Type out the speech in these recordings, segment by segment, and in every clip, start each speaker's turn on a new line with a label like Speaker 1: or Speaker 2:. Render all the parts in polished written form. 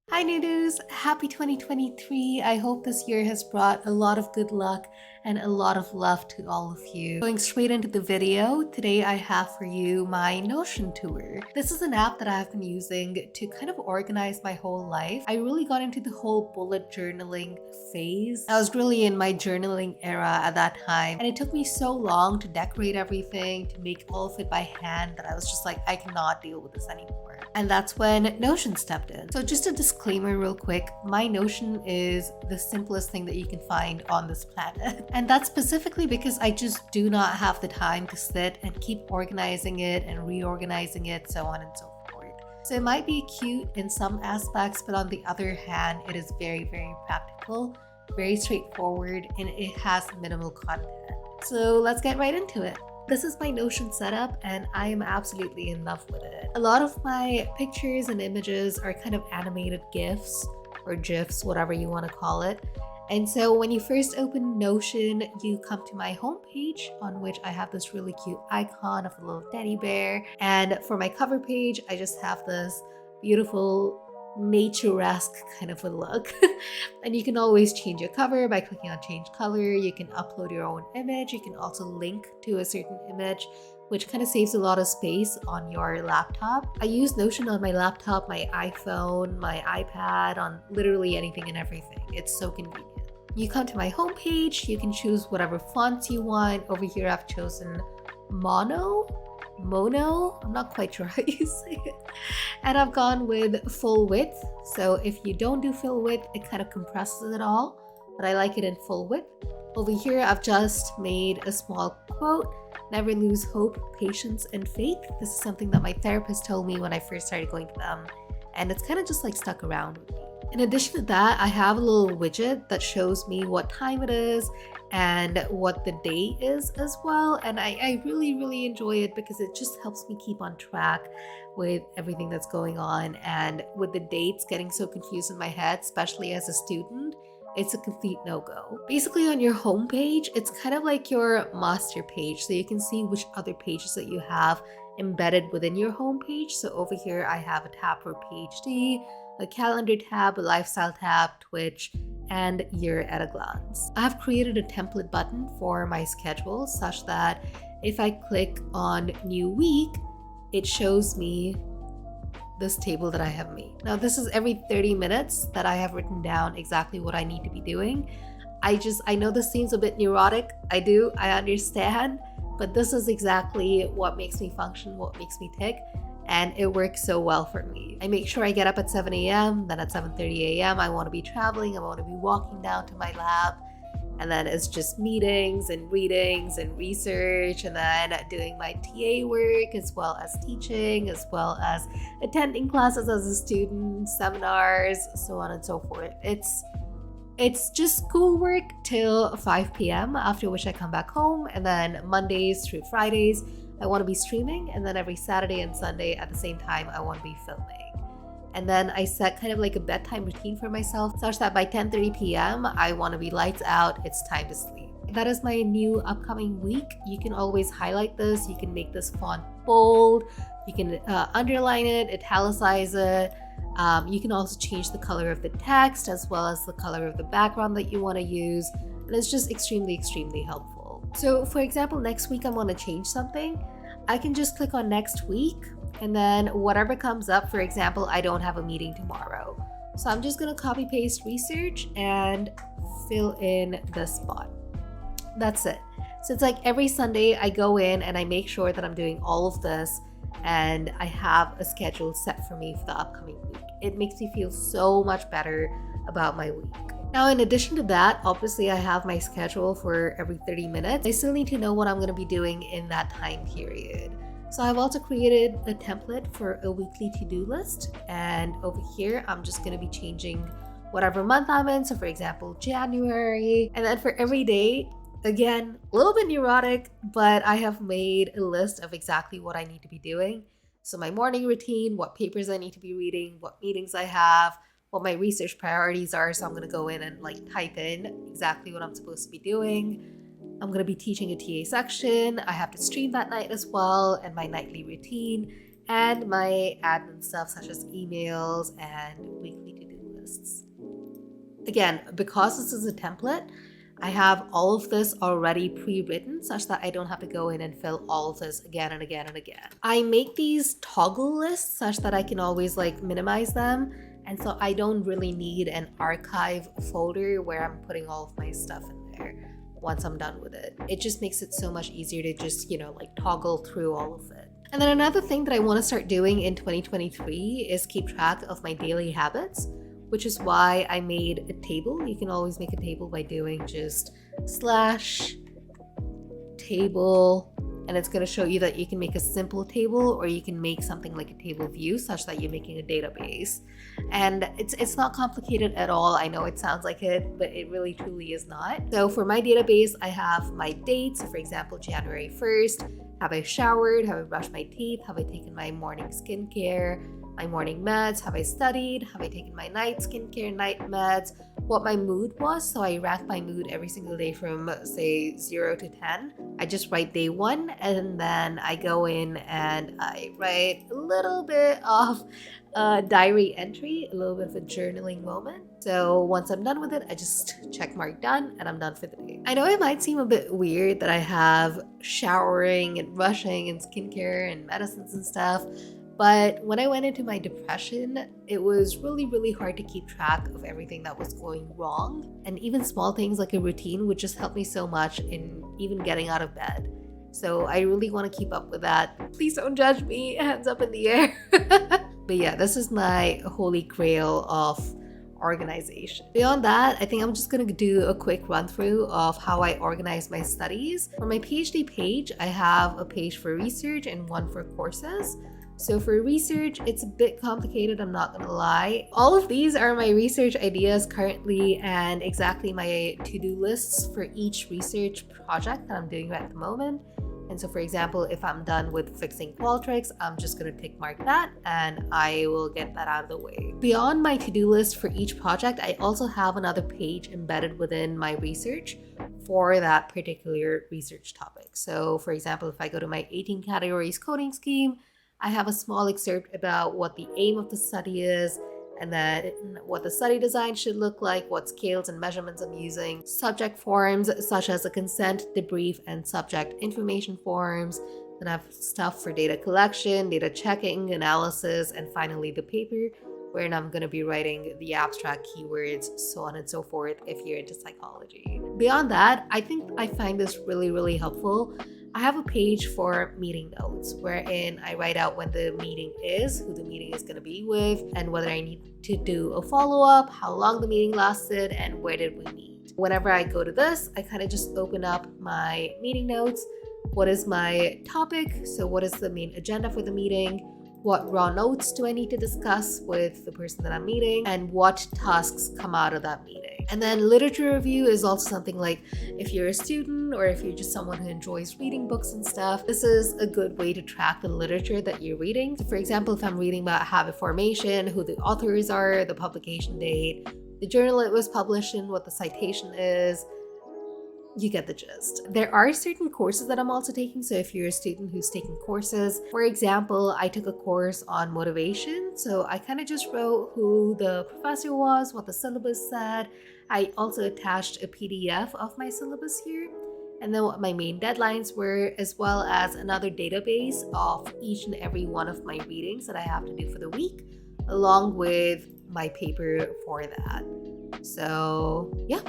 Speaker 1: Hi Noodles! Happy 2023! I hope this year has brought a lot of good luck and a lot of love to all of you. Going straight into the video, today I have for you my Notion tour. This is an app that I've been using to kind of organize my whole life. I really got into the whole bullet journaling phase. I was really in my journaling era at that time, and it took me so long to decorate everything, to make all of it by hand, that I was just like, I cannot deal with this anymore. And that's when Notion stepped in. So just a disclaimer real quick, my Notion is the simplest thing that you can find on this planet. And that's specifically because I just do not have the time to sit and keep organizing it and reorganizing it, so on and so forth. So it might be cute in some aspects, but on the other hand, it is very, very practical, very straightforward, and it has minimal content. So let's get right into it. This is my Notion setup and I am absolutely in love with it. A lot of my pictures and images are kind of animated GIFs or GIFs, whatever you want to call it. And so when you first open Notion, you come to my homepage, on which I have this really cute icon of a little teddy bear. And for my cover page, I just have this beautiful nature-esque kind of a look. And you can always change your cover by clicking on change color. You can upload your own image. You can also link to a certain image, which kind of saves a lot of space on your laptop. I use Notion on my laptop, my iPhone, my iPad, on literally anything and everything. It's so convenient. You come to my homepage, you can choose whatever fonts you want. Over here I've chosen Mono, I'm not quite sure how you say it. And I've gone with full width. So if you don't do full width, it kind of compresses it all, but I like it in full width. Over here, I've just made a small quote: never lose hope, patience, and faith. This is something that my therapist told me when I first started going to them, and it's kind of just like stuck around with me. In addition to that, I have a little widget that shows me what time it is and what the day is as well. And I really enjoy it because it just helps me keep on track with everything that's going on. And with the dates getting so confused in my head, especially as a student, it's a complete no-go. Basically, on your home page, it's kind of like your master page, so you can see which other pages that you have embedded within your home page. So over here, I have a tab for PhD, a calendar tab, a lifestyle tab, Twitch, and year at a glance. I have created a template button for my schedule such that if I click on new week, it shows me this table that I have made. Now this is every 30 minutes that I have written down exactly what I need to be doing. I know this seems a bit neurotic. I understand, but this is exactly what makes me function, what makes me tick, and it works so well for me. I make sure I get up at 7 a.m., then at 7:30 a.m. I want to be traveling, I want to be walking down to my lab, and then it's just meetings and readings and research, and then doing my TA work, as well as teaching, as well as attending classes as a student, seminars, so on and so forth. It's just schoolwork till 5 p.m., after which I come back home, and then Mondays through Fridays, I want to be streaming, and then every Saturday and Sunday at the same time, I want to be filming. And then I set kind of like a bedtime routine for myself, such that by 10:30 p.m., I want to be lights out, it's time to sleep. That is my new upcoming week. You can always highlight this, you can make this font bold, you can underline it, italicize it. You can also change the color of the text as well as the color of the background that you want to use. And it's just extremely helpful. So for example, next week I want to change something. I can just click on next week, and then whatever comes up, for example, I don't have a meeting tomorrow. So I'm just going to copy paste research and fill in this spot. That's it. So it's like every Sunday I go in and I make sure that I'm doing all of this, and I have a schedule set for me for the upcoming week. It makes me feel so much better about my week. Now, in addition to that, obviously I have my schedule for every 30 minutes. I still need to know what I'm going to be doing in that time period. So I've also created a template for a weekly to-do list. And over here, I'm just going to be changing whatever month I'm in. So for example, January. And then for every day, again, a little bit neurotic, but I have made a list of exactly what I need to be doing. So my morning routine, what papers I need to be reading, what meetings I have, what my research priorities are. So I'm going to go in and like type in exactly what I'm supposed to be doing. I'm going to be teaching a TA section. I have to stream that night as well, and my nightly routine, and my admin stuff such as emails and weekly to-do Again, because this is a template, I have all of this already pre-written such that I don't have to go in and fill all of this again and again and again. I make these toggle lists such that I can always like minimize them. And so I don't really need an archive folder where I'm putting all of my stuff in there once I'm done with it. It just makes it so much easier to just, like toggle through all of it. And then another thing that I want to start doing in 2023 is keep track of my daily habits, which is why I made a table. You can always make a table by doing just /table, and it's going to show you that you can make a simple table or you can make something like a table view such that you're making a database. And it's not complicated at all. I know it sounds like it, but it really truly is not. So for my database, I have my dates. So for example, January 1st, have I showered? Have I brushed my teeth? Have I taken my morning skincare? My morning meds? Have I studied? Have I taken my night skincare, night meds? What my mood was. So I rank my mood every single day from say 0 to 10. I just write day 1 and then I go in and I write a little bit of a diary entry, a little bit of a journaling moment. So once I'm done with it, I just check mark done and I'm done for the day. I know it might seem a bit weird that I have showering and brushing and skincare and medicines and stuff, but when I went into my depression, it was really, really hard to keep track of everything that was going wrong. And even small things like a routine would just help me so much in even getting out of bed. So I really want to keep up with that. Please don't judge me, hands up in the air. But yeah, this is my holy grail of organization. Beyond that, I think I'm just going to do a quick run through of how I organize my studies. For my PhD page, I have a page for research and one for courses. So for research, it's a bit complicated, I'm not gonna lie. All of these are my research ideas currently and exactly my to-do lists for each research project that I'm doing at the moment. And so for example, if I'm done with fixing Qualtrics, I'm just gonna tick mark that and I will get that out of the way. Beyond my to-do list for each project, I also have another page embedded within my research for that particular research topic. So for example, if I go to my 18 categories coding scheme, I have a small excerpt about what the aim of the study is, and then what the study design should look like, what scales and measurements I'm using, subject forms such as the consent, debrief, and subject information forms. Then I have stuff for data collection, data checking, analysis, and finally the paper, wherein I'm going to be writing the abstract keywords, so on and so forth if you're into psychology. Beyond that, I think I find this really, really helpful. I have a page for meeting notes wherein I write out when the meeting is, who the meeting is going to be with, and whether I need to do a follow-up, how long the meeting lasted, and where did we meet. Whenever I go to this, I kind of just open up my meeting notes. What is my topic? So what is the main agenda for the meeting? What raw notes do I need to discuss with the person that I'm meeting, and what tasks come out of that meeting. And then literature review is also something like if you're a student or if you're just someone who enjoys reading books and stuff, this is a good way to track the literature that you're reading. So for example, if I'm reading about habit formation, who the authors are, the publication date, the journal it was published in, what the citation is, you get the gist. There are certain courses that I'm also taking. So if you're a student who's taking courses, for example, I took a course on motivation. So I kind of just wrote who the professor was, what the syllabus said. I also attached a PDF of my syllabus here, and then what my main deadlines were, as well as another database of each and every one of my readings that I have to do for the week, along with my paper for that. So yeah.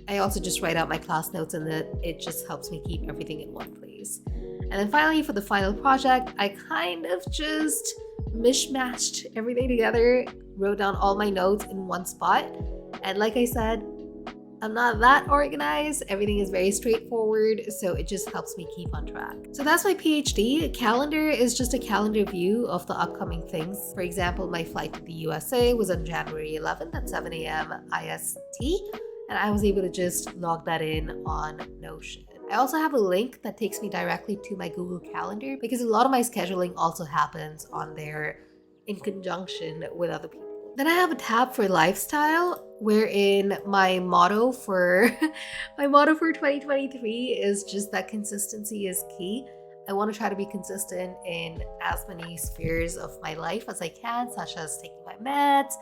Speaker 1: I also just write out my class notes and it just helps me keep everything in one place. And then finally, for the final project, I kind of just mishmashed everything together, wrote down all my notes in one spot. And like I said, I'm not that organized. Everything is very straightforward, so it just helps me keep on track. So that's my PhD. A calendar is just a calendar view of the upcoming things. For example, my flight to the USA was on January 11th at 7 a.m. IST. And I was able to just log that in on Notion. I also have a link that takes me directly to my Google Calendar because a lot of my scheduling also happens on there in conjunction with other people. Then I have a tab for lifestyle wherein my motto for 2023 is just that consistency is key. I want to try to be consistent in as many spheres of my life as I can, such as taking my meds,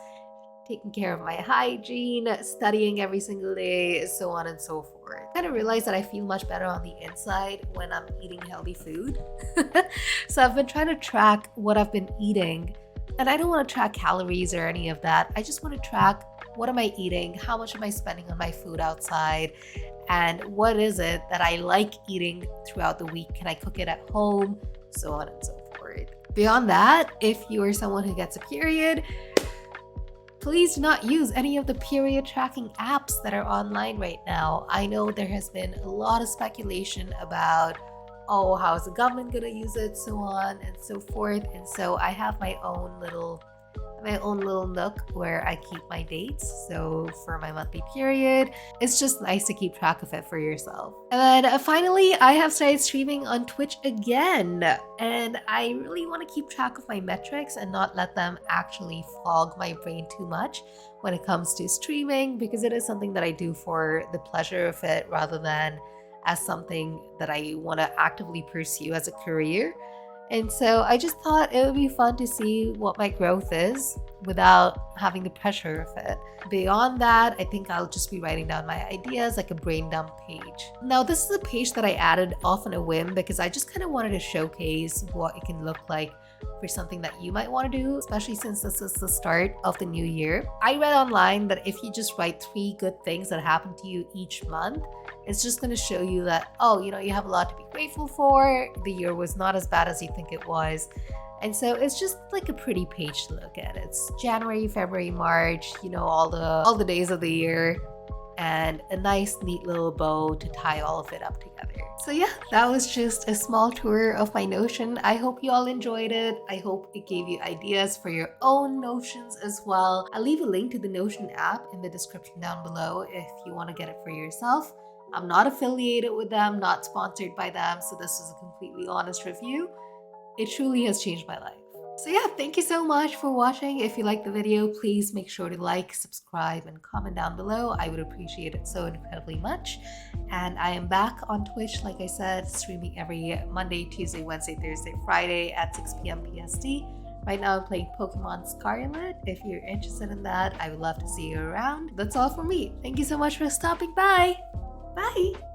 Speaker 1: taking care of my hygiene, studying every single day, so on and so forth. I kind of realized that I feel much better on the inside when I'm eating healthy food. So I've been trying to track what I've been eating, and I don't want to track calories or any of that. I just want to track what am I eating, how much am I spending on my food outside, and what is it that I like eating throughout the week. Can I cook it at home, so on and so forth. Beyond that, if you are someone who gets a period, please do not use any of the period tracking apps that are online right now. I know there has been a lot of speculation about, oh, how is the government going to use it, so on and so forth. And so I have my own little nook where I keep my dates. So for my monthly period, it's just nice to keep track of it for yourself. And then finally, I have started streaming on Twitch again, and I really want to keep track of my metrics and not let them actually fog my brain too much when it comes to streaming, because it is something that I do for the pleasure of it rather than as something that I want to actively pursue as a career. And so I just thought it would be fun to see what my growth is without having the pressure of it. Beyond that, I think I'll just be writing down my ideas, like a brain dump page. Now, this is a page that I added off on a whim because I just kind of wanted to showcase what it can look like for something that you might want to do, especially since this is the start of the new year. I read online that if you just write 3 good things that happen to you each month, it's just going to show you that, oh, you have a lot to be grateful for. The year was not as bad as you think it was. And so it's just like a pretty page to look at. It's January, February, March, all the days of the year, and a nice neat little bow to tie all of it up together. So yeah, that was just a small tour of my Notion. I hope you all enjoyed it. I hope it gave you ideas for your own Notions as well. I'll leave a link to the Notion app in the description down below if you want to get it for yourself. I'm not affiliated with them, not sponsored by them, so this is a completely honest review. It truly has changed my life. So yeah, thank you so much for watching. If you liked the video, please make sure to like, subscribe, and comment down below. I would appreciate it so incredibly much. And I am back on Twitch, like I said, streaming every Monday, Tuesday, Wednesday, Thursday, Friday at 6 p.m. PST. Right now I'm playing Pokemon Scarlet. If you're interested in that, I would love to see you around. That's all for me. Thank you so much for stopping by. Bye!